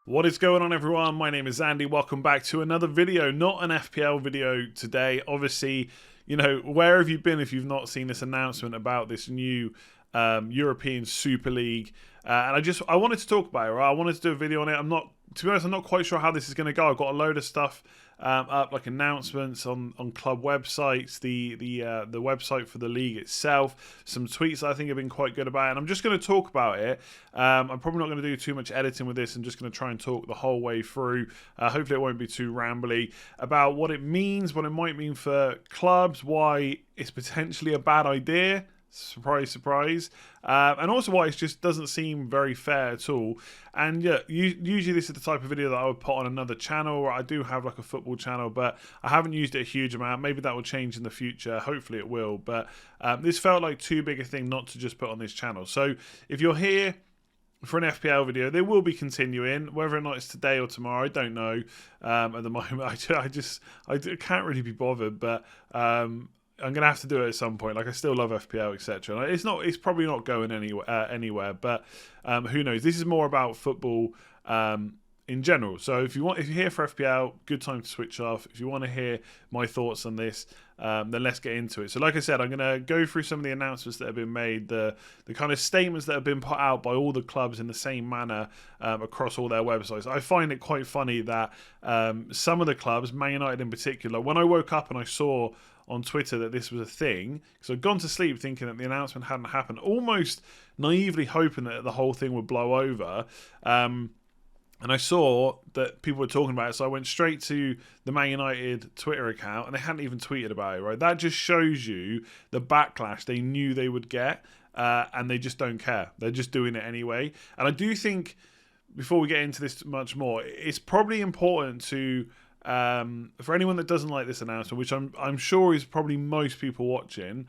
What is going on, everyone? My name is Andy. Welcome back to another video, not an FPL video today. Obviously, where have you been if you've not seen this announcement about this new European Super League? And I wanted to talk about it, right? I wanted to do a video on it. To be honest, I'm not quite sure how this is going to go. I've got a load of stuff up, like announcements on club websites, the website for the league itself, some tweets that I think have been quite good about it, and I'm just going to talk about it. I'm probably not going to do too much editing with this. I'm just going to try and talk the whole way through. Hopefully it won't be too rambly about what it means, what it might mean for clubs, why it's potentially a bad idea. Surprise, surprise. And also why it just doesn't seem very fair at all. And yeah, usually this is the type of video that I would put on another channel, or I do have like a football channel, but I haven't used it a huge amount. Maybe that will change in the future. Hopefully it will. But this felt like too big a thing not to just put on this channel. So if you're here for an FPL video, they will be continuing. Whether or not it's today or tomorrow, I don't know. At the moment, I can't really be bothered, but I'm gonna have to do it at some point. Like, I still love FPL, etc. It's probably not going anywhere. But who knows? This is more about football in general. So if you're here for FPL, good time to switch off. If you want to hear my thoughts on this, then let's get into it. So like I said, I'm gonna go through some of the announcements that have been made, the kind of statements that have been put out by all the clubs in the same manner across all their websites. I find it quite funny that some of the clubs, Man United in particular, when I woke up and I saw on Twitter that this was a thing, because I'd gone to sleep thinking that the announcement hadn't happened, almost naively hoping that the whole thing would blow over. And I saw that people were talking about it, so I went straight to the Man United Twitter account, and they hadn't even tweeted about it, right? That just shows you the backlash they knew they would get, and they just don't care. They're just doing it anyway. And I do think, before we get into this much more, it's probably important to, for anyone that doesn't like this announcement, which I'm sure is probably most people watching,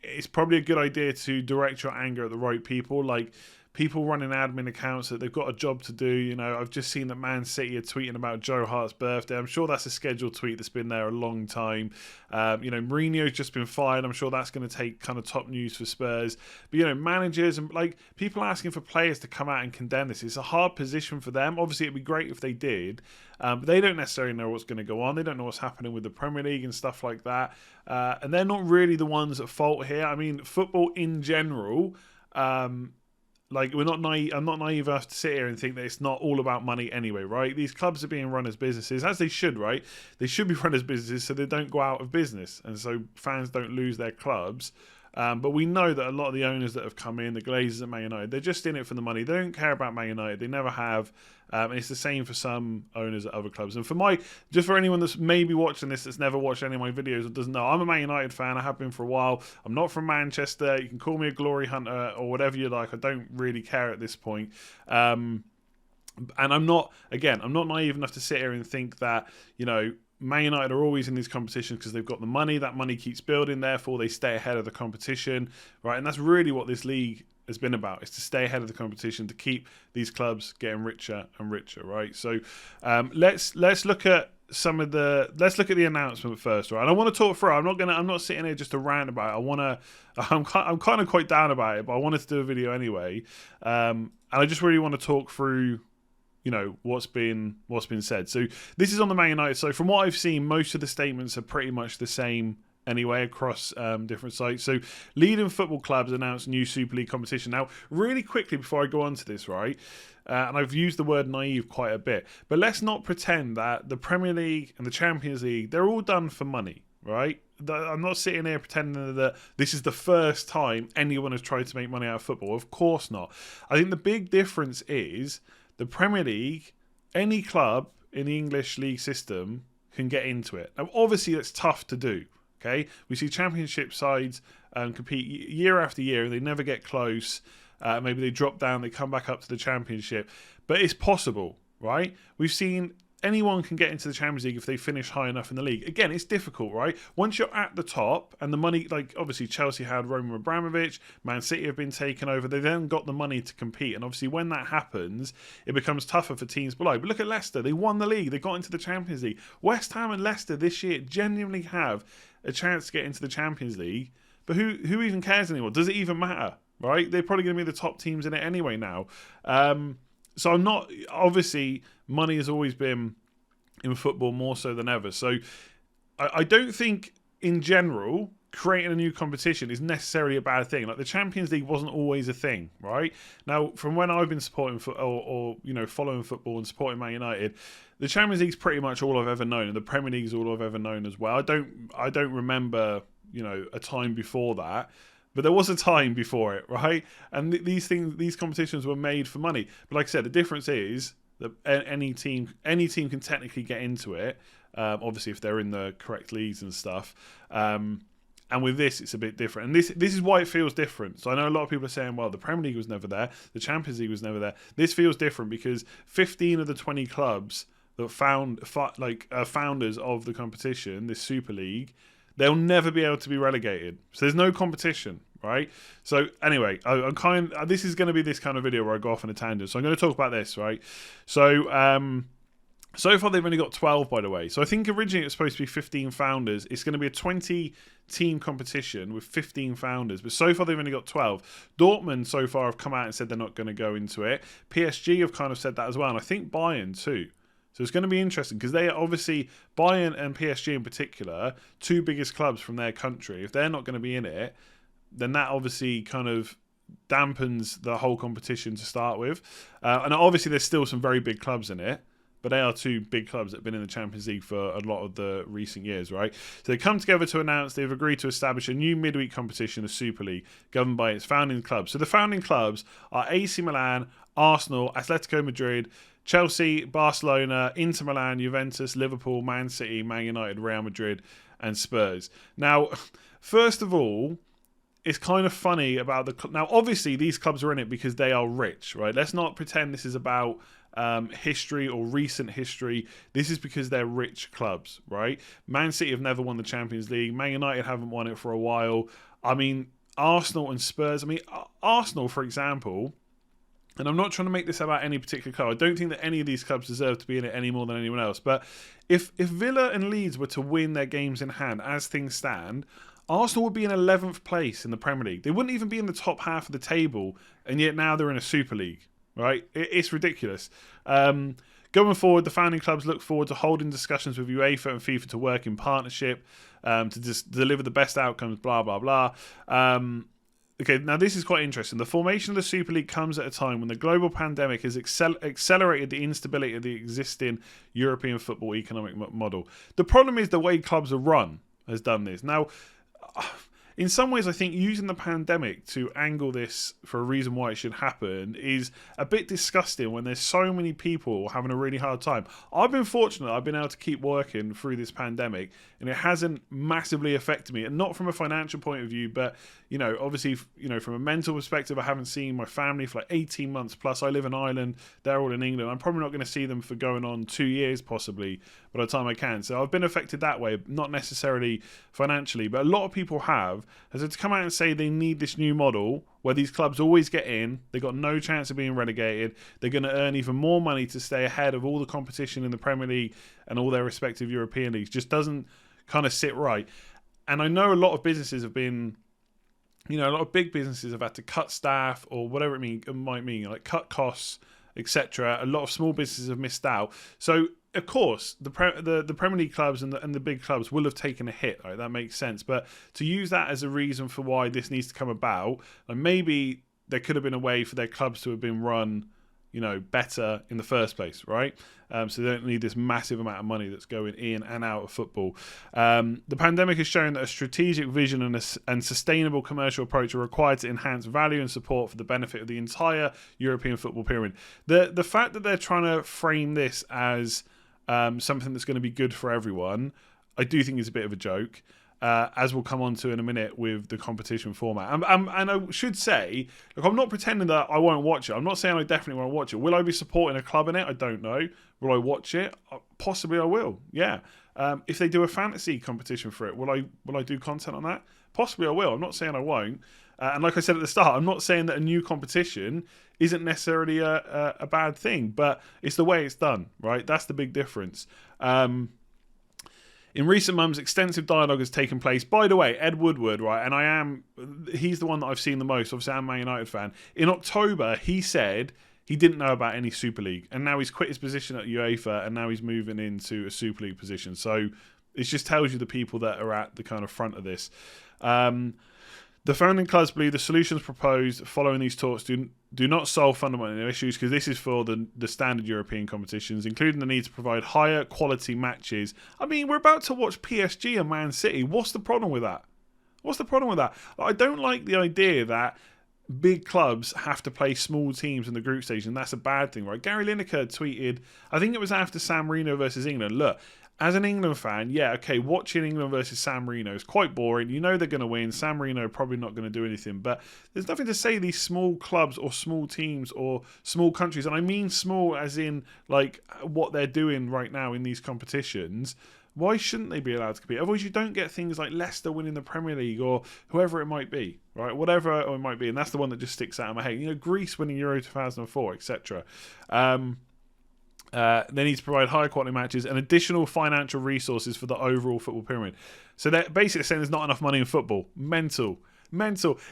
it's probably a good idea to direct your anger at the right people. Like, people running admin accounts that they've got a job to do. I've just seen that Man City are tweeting about Joe Hart's birthday. I'm sure that's a scheduled tweet that's been there a long time. Mourinho's just been fired. I'm sure that's going to take kind of top news for Spurs. But, managers and people asking for players to come out and condemn this. It's a hard position for them. Obviously, it'd be great if they did. But they don't necessarily know what's going to go on. They don't know what's happening with the Premier League and stuff like that. And they're not really the ones at fault here. I mean, football in general, we're not naive. I'm not naive enough to sit here and think that it's not all about money anyway, right? These clubs are being run as businesses, as they should, right? They should be run as businesses so they don't go out of business, and so fans don't lose their clubs. But we know that a lot of the owners that have come in, the Glazers at Man United, they're just in it for the money. They don't care about Man United. They never have. And it's the same for some owners at other clubs. And just for anyone that's maybe watching this that's never watched any of my videos or doesn't know, I'm a Man United fan. I have been for a while. I'm not from Manchester. You can call me a glory hunter or whatever you like. I don't really care at this point. And I'm not naive enough to sit here and think that, Man United are always in these competitions because they've got the money. That money keeps building, therefore they stay ahead of the competition, right? And that's really what this league has been about, is to stay ahead of the competition, to keep these clubs getting richer and richer, right? So let's look at the announcement first, right? And I want to talk through. I'm not sitting here just to rant about it. I'm kind of quite down about it, but I wanted to do a video anyway. And I just really want to talk through what's been said. So this is on the Man United. So from what I've seen, most of the statements are pretty much the same anyway across different sites. So leading football clubs announced new Super League competition. Now, really quickly before I go on to this, right, and I've used the word naive quite a bit, but let's not pretend that the Premier League and the Champions League, they're all done for money, right? I'm not sitting here pretending that this is the first time anyone has tried to make money out of football. Of course not. I think the big difference is the Premier League, any club in the English league system can get into it. Now, obviously, that's tough to do. Okay, we see Championship sides compete year after year, and they never get close. Maybe they drop down, they come back up to the Championship, but it's possible, right? We've seen anyone can get into the Champions League if they finish high enough in the league. Again, it's difficult, right? Once you're at the top and the money, like obviously Chelsea had Roman Abramovich, Man City have been taken over, they then got the money to compete. And obviously when that happens, it becomes tougher for teams below. But look at Leicester, they won the league, they got into the Champions League. West Ham and Leicester this year genuinely have a chance to get into the Champions League. But who even cares anymore? Does it even matter, right? They're probably going to be the top teams in it anyway now. So I'm not, obviously, money has always been in football more so than ever. So I don't think, in general, creating a new competition is necessarily a bad thing. Like, the Champions League wasn't always a thing, right? Now, from when I've been supporting or following football and supporting Man United, the Champions League's pretty much all I've ever known, and the Premier League's all I've ever known as well. I don't remember, a time before that. But there was a time before it, right? And these competitions were made for money. But like I said, the difference is that any team can technically get into it. Obviously, if they're in the correct leagues and stuff. And with this, it's a bit different. And this is why it feels different. So I know a lot of people are saying, well, the Premier League was never there. The Champions League was never there. This feels different because 15 of the 20 clubs that founders of the competition, this Super League, they'll never be able to be relegated. So there's no competition, right? So anyway, this is going to be this kind of video where I go off on a tangent. So I'm going to talk about this, right? So so far they've only got 12, by the way. So I think originally it was supposed to be 15 founders. It's going to be a 20-team competition with 15 founders. But so far they've only got 12. Dortmund so far have come out and said they're not going to go into it. PSG have kind of said that as well. And I think Bayern too. So it's going to be interesting because they are obviously, Bayern and PSG in particular, two biggest clubs from their country. If they're not going to be in it, then that obviously kind of dampens the whole competition to start with. And obviously there's still some very big clubs in it, but they are two big clubs that have been in the Champions League for a lot of the recent years, right? So they come together to announce they've agreed to establish a new midweek competition, the Super League, governed by its founding clubs. So the founding clubs are AC Milan, Arsenal, Atletico Madrid, Chelsea, Barcelona, Inter Milan, Juventus, Liverpool, Man City, Man United, Real Madrid, and Spurs. Now, first of all, it's kind of funny about now, obviously, these clubs are in it because they are rich, right? Let's not pretend this is about history or recent history. This is because they're rich clubs, right? Man City have never won the Champions League. Man United haven't won it for a while. I mean, Arsenal and Spurs. I mean, Arsenal, for example. And I'm not trying to make this about any particular club. I don't think that any of these clubs deserve to be in it any more than anyone else. But if Villa and Leeds were to win their games in hand, as things stand, Arsenal would be in 11th place in the Premier League. They wouldn't even be in the top half of the table, and yet now they're in a Super League, right? It's ridiculous. Going forward, the founding clubs look forward to holding discussions with UEFA and FIFA to work in partnership to just deliver the best outcomes, blah, blah, blah. Okay, now this is quite interesting. The formation of the Super League comes at a time when the global pandemic has accelerated the instability of the existing European football economic model. The problem is the way clubs are run has done this. Now, in some ways, I think using the pandemic to angle this for a reason why it should happen is a bit disgusting when there's so many people having a really hard time. I've been fortunate. I've been able to keep working through this pandemic, and it hasn't massively affected me. And not from a financial point of view, but, obviously, from a mental perspective, I haven't seen my family for like 18 months plus. I live in Ireland. They're all in England. I'm probably not going to see them for going on 2 years, possibly, by the time I can. So I've been affected that way, not necessarily financially, but a lot of people have had to come out and say they need this new model where these clubs always get in, they've got no chance of being relegated, they're going to earn even more money to stay ahead of all the competition in the Premier League and all their respective European leagues. Just doesn't kind of sit right. And I know a lot of businesses have been, a lot of big businesses have had to cut staff or whatever it might mean, like cut costs, etc. A lot of small businesses have missed out. So, of course, the Premier League clubs and the big clubs will have taken a hit. Right? That makes sense. But to use that as a reason for why this needs to come about, and maybe there could have been a way for their clubs to have been run, better in the first place, right? So they don't need this massive amount of money that's going in and out of football. The pandemic has shown that a strategic vision and sustainable commercial approach are required to enhance value and support for the benefit of the entire European football pyramid. The fact that they're trying to frame this as something that's going to be good for everyone, I do think is a bit of a joke. As we'll come on to in a minute with the competition format. And I should say, look, I'm not pretending that I won't watch it. I'm not saying I definitely won't watch it. Will I be supporting a club in it? I don't know. Will I watch it? Possibly I will, yeah. If they do a fantasy competition for it, will I do content on that? Possibly I will. I'm not saying I won't. And like I said at the start, I'm not saying that a new competition isn't necessarily a bad thing, but it's the way it's done, right? That's the big difference. In recent months, extensive dialogue has taken place. By the way, Ed Woodward, right, and he's the one that I've seen the most. Obviously, I'm a Man United fan. In October, he said he didn't know about any Super League, and now he's quit his position at UEFA, and now he's moving into a Super League position. So it just tells you the people that are at the kind of front of this. The founding clubs believe the solutions proposed following these talks do not solve fundamental issues, because this is for the standard European competitions, including the need to provide higher quality matches. I mean, we're about to watch PSG and Man City. What's the problem with that? I don't like the idea that big clubs have to play small teams in the group stage, and that's a bad thing, right? Gary Lineker tweeted, I think it was after San Marino versus England, look, as an England fan, yeah, okay, watching England versus San Marino is quite boring. You know they're going to win. San Marino are probably not going to do anything. But there's nothing to say these small clubs or small teams or small countries, and I mean small as in like what they're doing right now in these competitions, why shouldn't they be allowed to compete? Otherwise you don't get things like Leicester winning the Premier League or whoever it might be, right? Whatever it might be. And that's the one that just sticks out in my head. You know, Greece winning Euro 2004, etc. They need to provide high quality matches and additional financial resources for the overall football pyramid. So they're basically saying there's not enough money in football. Mental.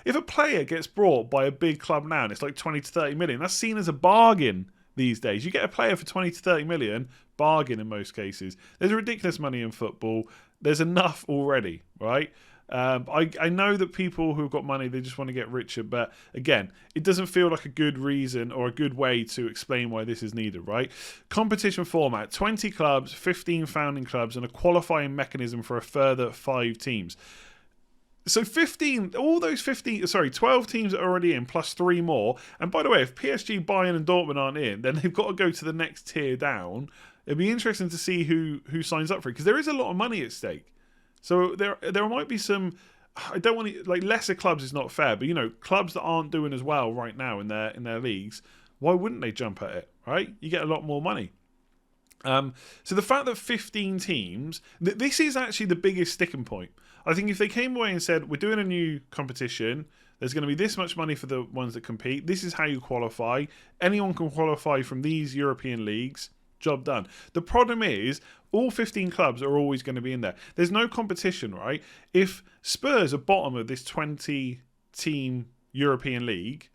If a player gets brought by a big club now and it's like 20 to 30 million, that's seen as a bargain these days. You get a player for 20 to 30 million, bargain in most cases. There's ridiculous money in football. There's enough already, right? I know that people who've got money, they just want to get richer, but again, it doesn't feel like a good reason or a good way to explain why this is needed, right? Competition format, 20 clubs, 15 founding clubs, and a qualifying mechanism for a further 5 teams. So 12 teams are already in, plus 3 more. And by the way, if PSG, Bayern and Dortmund aren't in, then they've got to go to the next tier down. It'd be interesting to see who signs up for it, because there is a lot of money at stake. So there might be some. I don't want to, like, lesser clubs is not fair, but you know, clubs that aren't doing as well right now in their leagues, why wouldn't they jump at it? Right, you get a lot more money. So the fact that 15 teams, this is actually the biggest sticking point. I think if they came away and said, we're doing a new competition, there's going to be this much money for the ones that compete, this is how you qualify, anyone can qualify from these European leagues, job done. The problem is, all 15 clubs are always going to be in there. There's no competition, right? If Spurs are bottom of this 20-team European league,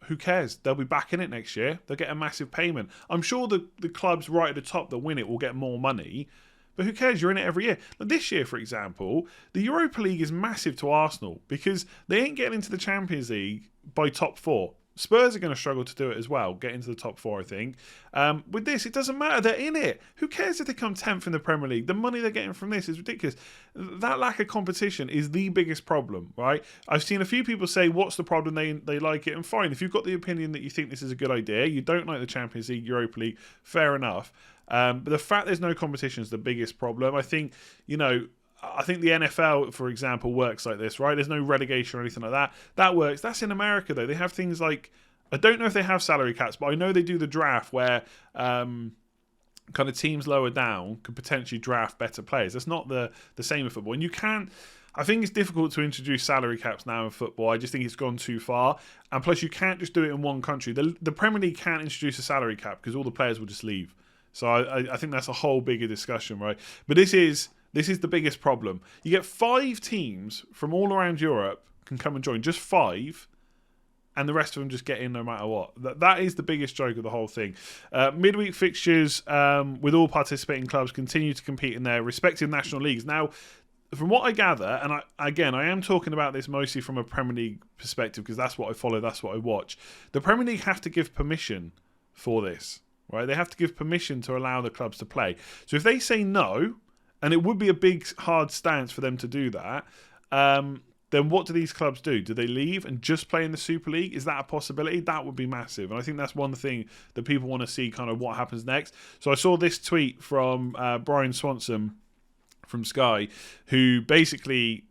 who cares? They'll be back in it next year. They'll get a massive payment. I'm sure the clubs right at the top that win it will get more money, but who cares? You're in it every year. Like this year, for example, the Europa League is massive to Arsenal because they ain't getting into the Champions League by top 4. Spurs are going to struggle to do it as well, get into the top 4, I think. With this, it doesn't matter. They're in it. Who cares if they come 10th in the Premier League? The money they're getting from this is ridiculous. That lack of competition is the biggest problem, right? I've seen a few people say, what's the problem? They like it. And fine, if you've got the opinion that you think this is a good idea, you don't like the Champions League, Europa League, fair enough. But the fact there's no competition is the biggest problem. I think, I think the NFL, for example, works like this, right? There's no relegation or anything like that. That works. That's in America, though. They have things like, I don't know if they have salary caps, but I know they do the draft where kind of teams lower down could potentially draft better players. That's not the same in football. And you can't, I think it's difficult to introduce salary caps now in football. I just think it's gone too far. And plus, you can't just do it in one country. The Premier League can't introduce a salary cap because all the players will just leave. So I think that's a whole bigger discussion, right? But this is the biggest problem. You get 5 teams from all around Europe can come and join, just 5, and the rest of them just get in no matter what. That is the biggest joke of the whole thing. Midweek fixtures with all participating clubs continue to compete in their respective national leagues. Now, from what I gather, and I am talking about this mostly from a Premier League perspective because that's what I follow, that's what I watch. The Premier League have to give permission for this, right? They have to give permission to allow the clubs to play. So if they say no, and it would be a big, hard stance for them to do that, then what do these clubs do? Do they leave and just play in the Super League? Is that a possibility? That would be massive. And I think that's one thing that people want to see kind of what happens next. So I saw this tweet from Brian Swanson from Sky, who basically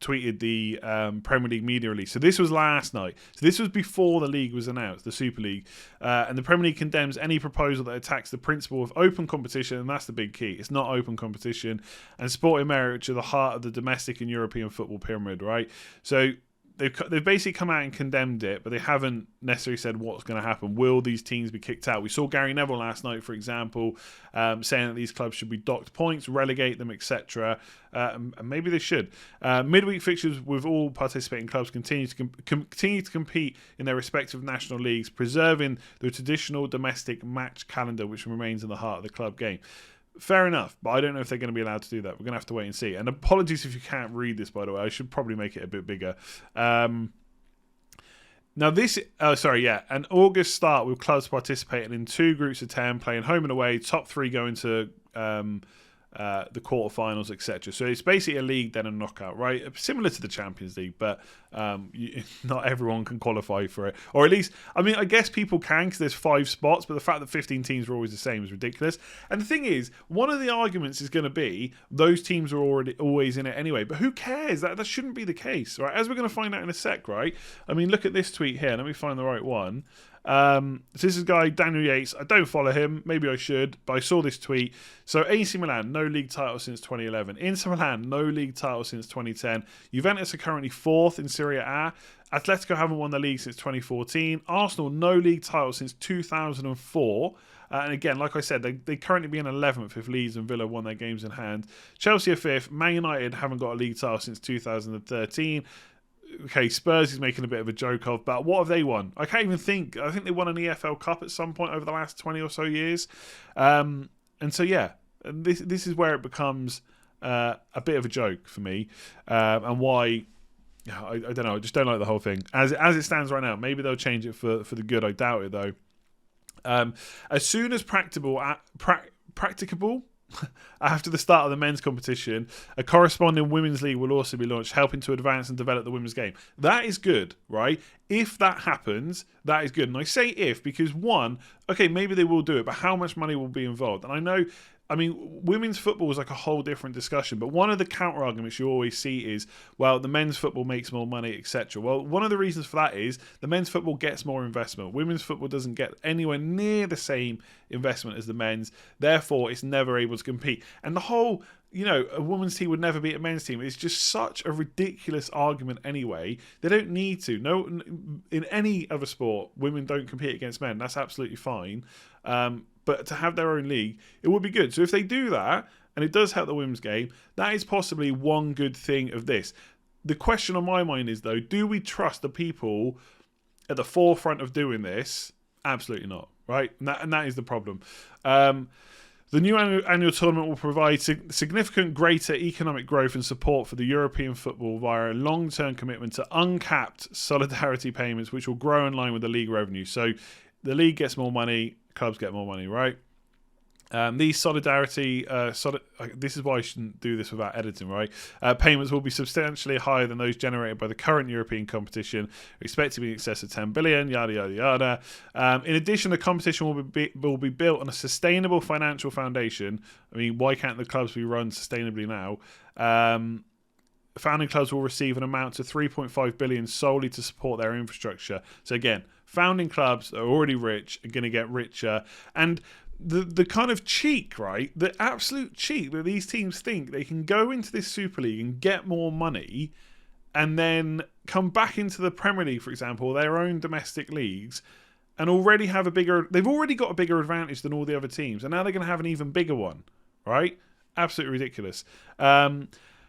tweeted the Premier League media release. So this was last night. So this was before the league was announced, the Super League. And the Premier League condemns any proposal that attacks the principle of open competition, and that's the big key. It's not open competition. And sporting merit, which are the heart of the domestic and European football pyramid, right? So they've basically come out and condemned it, but they haven't necessarily said what's going to happen. Will these teams be kicked out? We saw Gary Neville last night, for example, saying that these clubs should be docked points, relegate them, etc. And maybe they should. Midweek fixtures with all participating clubs continue to compete in their respective national leagues, preserving the traditional domestic match calendar, which remains in the heart of the club game. Fair enough, but I don't know if they're going to be allowed to do that. We're going to have to wait and see. And apologies if you can't read this, by the way. I should probably make it a bit bigger. Now this, an August start with clubs participating in 2 groups of 10, playing home and away, top 3 going to the quarterfinals, etc. So it's basically a league, then a knockout, right? Similar to the Champions League, but not everyone can qualify for it. Or at least, I mean, I guess people can because there's 5 spots, but the fact that 15 teams are always the same is ridiculous. And the thing is, one of the arguments is going to be those teams are always in it anyway. But who cares? That shouldn't be the case, right? As we're going to find out in a sec, right? I mean, look at this tweet here. Let me find the right one. So this is a guy, Daniel Yates. I don't follow him. Maybe I should, but I saw this tweet. So AC Milan, no league title since 2011. Inter Milan, no league title since 2010. Juventus are currently 4th in Serie A. Atletico haven't won the league since 2014. Arsenal, no league title since 2004. And again, like I said, they currently be in 11th if Leeds and Villa won their games in hand. Chelsea are 5th. Man United haven't got a league title since 2013. Okay, Spurs is making a bit of a joke of, but what have they won? I can't even think. I think they won an EFL Cup at some point over the last 20 or so years. And so, yeah, this is where it becomes a bit of a joke for me. And why, I don't know, I just don't like the whole thing. As it stands right now, maybe they'll change it for the good. I doubt it, though. As soon as practicable, after the start of the men's competition, a corresponding women's league will also be launched, helping to advance and develop the women's game. That is good, right? If that happens, that is good. And I say if because, one, okay, maybe they will do it, but how much money will be involved? And I mean, women's football is like a whole different discussion, but one of the counter arguments you always see is, well, the men's football makes more money, etc. Well, one of the reasons for that is the men's football gets more investment. Women's football doesn't get anywhere near the same investment as the men's. Therefore, it's never able to compete. And the whole, a women's team would never beat a men's team. It's just such a ridiculous argument anyway. They don't need to. No, in any other sport, women don't compete against men. That's absolutely fine. But to have their own league, it would be good. So if they do that, and it does help the women's game, that is possibly one good thing of this. The question on my mind is, though, do we trust the people at the forefront of doing this? Absolutely not, right? And that is the problem. The new annual tournament will provide significant greater economic growth and support for the European football via a long-term commitment to uncapped solidarity payments, which will grow in line with the league revenue. So the league gets more money, clubs get more money, right? These solidarity, this is why I shouldn't do this without editing, right? Payments will be substantially higher than those generated by the current European competition, expected to be in excess of 10 billion, yada, yada, yada. In addition, the competition will be built on a sustainable financial foundation. I mean, why can't the clubs be run sustainably now? Founding clubs will receive an amount of 3.5 billion solely to support their infrastructure. So again, founding clubs are already rich, are going to get richer. And the kind of cheek, right? The absolute cheek that these teams think they can go into this Super League and get more money and then come back into the Premier League, for example, their own domestic leagues, and already have they've already got a bigger advantage than all the other teams. And now they're going to have an even bigger one, right? Absolutely ridiculous.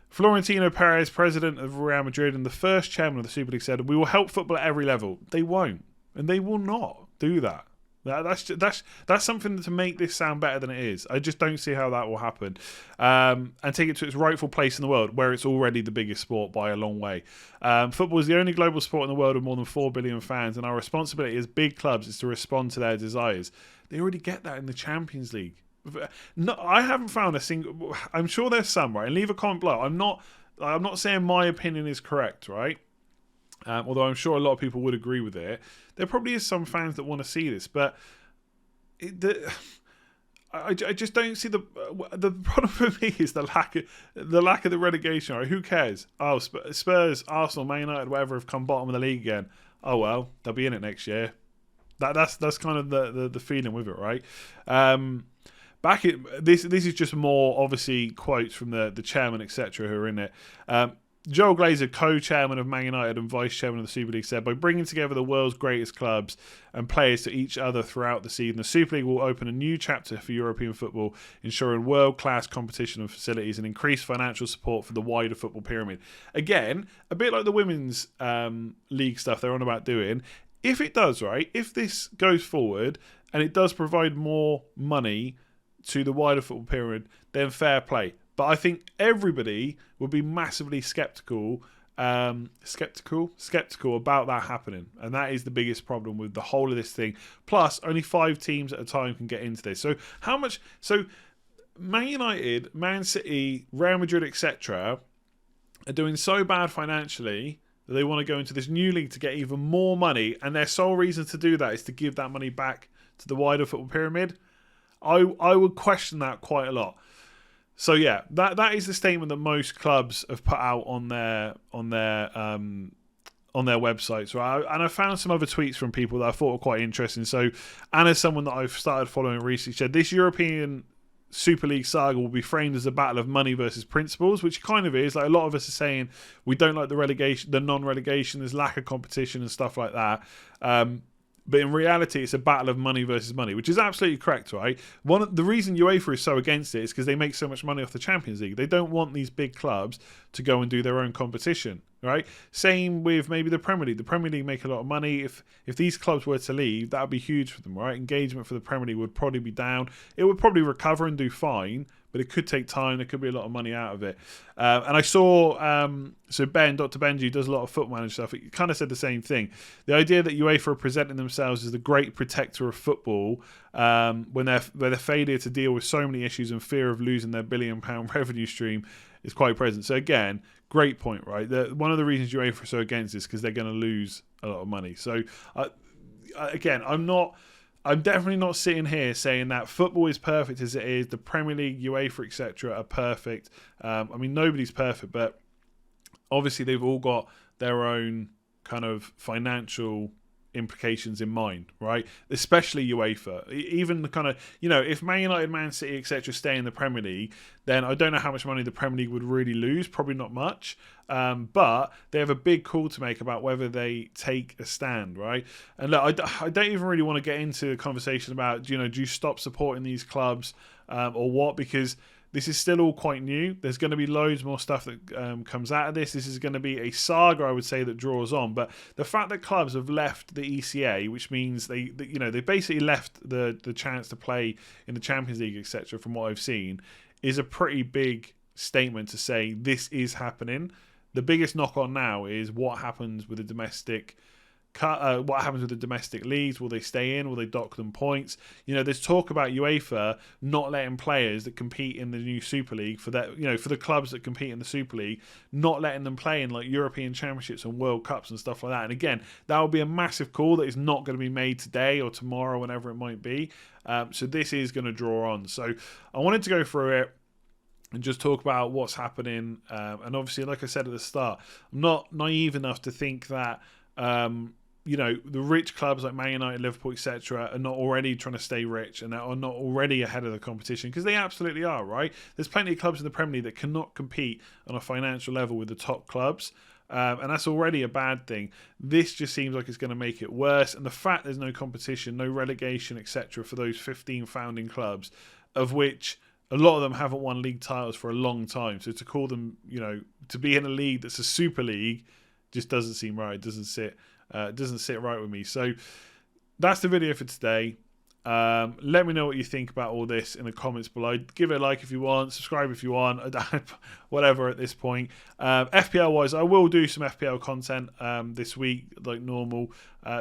Florentino Perez, president of Real Madrid and the first chairman of the Super League, said, "We will help football at every level." They won't, and they will not do that. That's something to make this sound better than it is. I just don't see how that will happen. And take it to its rightful place in the world, where it's already the biggest sport by a long way. Football is the only global sport in the world with more than 4 billion fans, and our responsibility as big clubs is to respond to their desires. They already get that in the Champions League. No, I haven't found a single. I'm sure there's some, right? And leave a comment below. I'm not saying my opinion is correct, right? Although I'm sure a lot of people would agree with it. There probably is some fans that want to see this, but I just don't see the problem for me is the lack of the relegation. Right? Who cares? Oh, Spurs, Arsenal, Man United, whatever have come bottom of the league again. Oh well, they'll be in it next year. That's kind of the feeling with it, right? This is just more obviously quotes from the chairman, etc., who are in it. Joel Glazer, co-chairman of Man United and vice-chairman of the Super League, said, by bringing together the world's greatest clubs and players to each other throughout the season, the Super League will open a new chapter for European football, ensuring world-class competition and facilities and increased financial support for the wider football pyramid. Again, a bit like the women's league stuff they're on about doing. If it does, right, if this goes forward and it does provide more money to the wider football pyramid, then fair play. But I think everybody would be massively skeptical about that happening. And that is the biggest problem with the whole of this thing. Plus, only 5 teams at a time can get into this. So how much... So Man United, Man City, Real Madrid, etc. are doing so bad financially that they want to go into this new league to get even more money. And their sole reason to do that is to give that money back to the wider football pyramid. I would question that quite a lot. So yeah, that is the statement that most clubs have put out on their websites, right? And I found some other tweets from people that I thought were quite interesting. So Anna's someone that I've started following recently, said this European Super League saga will be framed as a battle of money versus principles, which kind of is. Like, a lot of us are saying we don't like the relegation, the non-relegation, there's lack of competition and stuff like that. But in reality, it's a battle of money versus money, which is absolutely correct, right? The reason UEFA is so against it is because they make so much money off the Champions League. They don't want these big clubs to go and do their own competition, right? Same with maybe the Premier League. The Premier League make a lot of money. If these clubs were to leave, that would be huge for them, right? Engagement for the Premier League would probably be down. It would probably recover and do fine, but it could take time. There could be a lot of money out of it. And I saw, so Dr. Benji does a lot of football manager stuff. He kind of said the same thing. The idea that UEFA are presenting themselves as the great protector of football when their failure to deal with so many issues and fear of losing their £1 billion revenue stream is quite present. So again, great point, right? One of the reasons UEFA are so against this is because they're going to lose a lot of money. So again, I'm definitely not sitting here saying that football is perfect as it is. The Premier League, UEFA, etc. are perfect. I mean, nobody's perfect, but obviously they've all got their own kind of financial implications in mind, right? Especially UEFA. Even the kind of, if Man United, Man City, etc. stay in the Premier League, then I don't know how much money the Premier League would really lose. Probably not much. But they have a big call to make about whether they take a stand, right? And look, I don't even really want to get into a conversation about, do you stop supporting these clubs or what? Because this is still all quite new. There's going to be loads more stuff that comes out of this. This is going to be a saga, I would say, that draws on. But the fact that clubs have left the ECA, which means they basically left the chance to play in the Champions League, etc., from what I've seen, is a pretty big statement to say this is happening. The biggest knock on now is what happens with the domestic. What happens with the domestic leagues? Will they stay in? Will they dock them points? There's talk about UEFA not letting players that compete in the new Super League for that. For the clubs that compete in the Super League, not letting them play in like European Championships and World Cups and stuff like that. And again, that will be a massive call that is not going to be made today or tomorrow, whenever it might be. So this is going to draw on. So I wanted to go through it and just talk about what's happening. And obviously, like I said at the start, I'm not naive enough to think that. The rich clubs like Man United, Liverpool, etc. are not already trying to stay rich and are not already ahead of the competition, because they absolutely are, right? There's plenty of clubs in the Premier League that cannot compete on a financial level with the top clubs, and that's already a bad thing. This just seems like it's going to make it worse, and the fact there's no competition, no relegation, etc. for those 15 founding clubs, of which a lot of them haven't won league titles for a long time. So to call them, to be in a league that's a Super League just doesn't seem right. It doesn't sit right with me. So that's the video for today. Let me know what you think about all this in the comments below. Give it a like if you want, subscribe if you want, whatever at this point. FPL wise, I will do some FPL content this week like normal,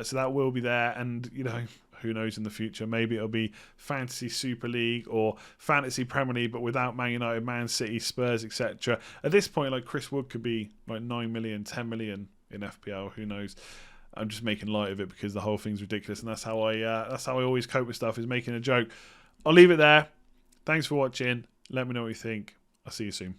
so that will be there. And who knows in the future, maybe it'll be Fantasy Super League or Fantasy Premier League, but without Man United, Man City, Spurs, etc. At this point, like Chris Wood could be like 9 million, 10 million in FPL. Who knows? I'm just making light of it because the whole thing's ridiculous, and that's how I always cope with stuff, is making a joke. I'll leave it there. Thanks for watching. Let me know what you think. I'll see you soon.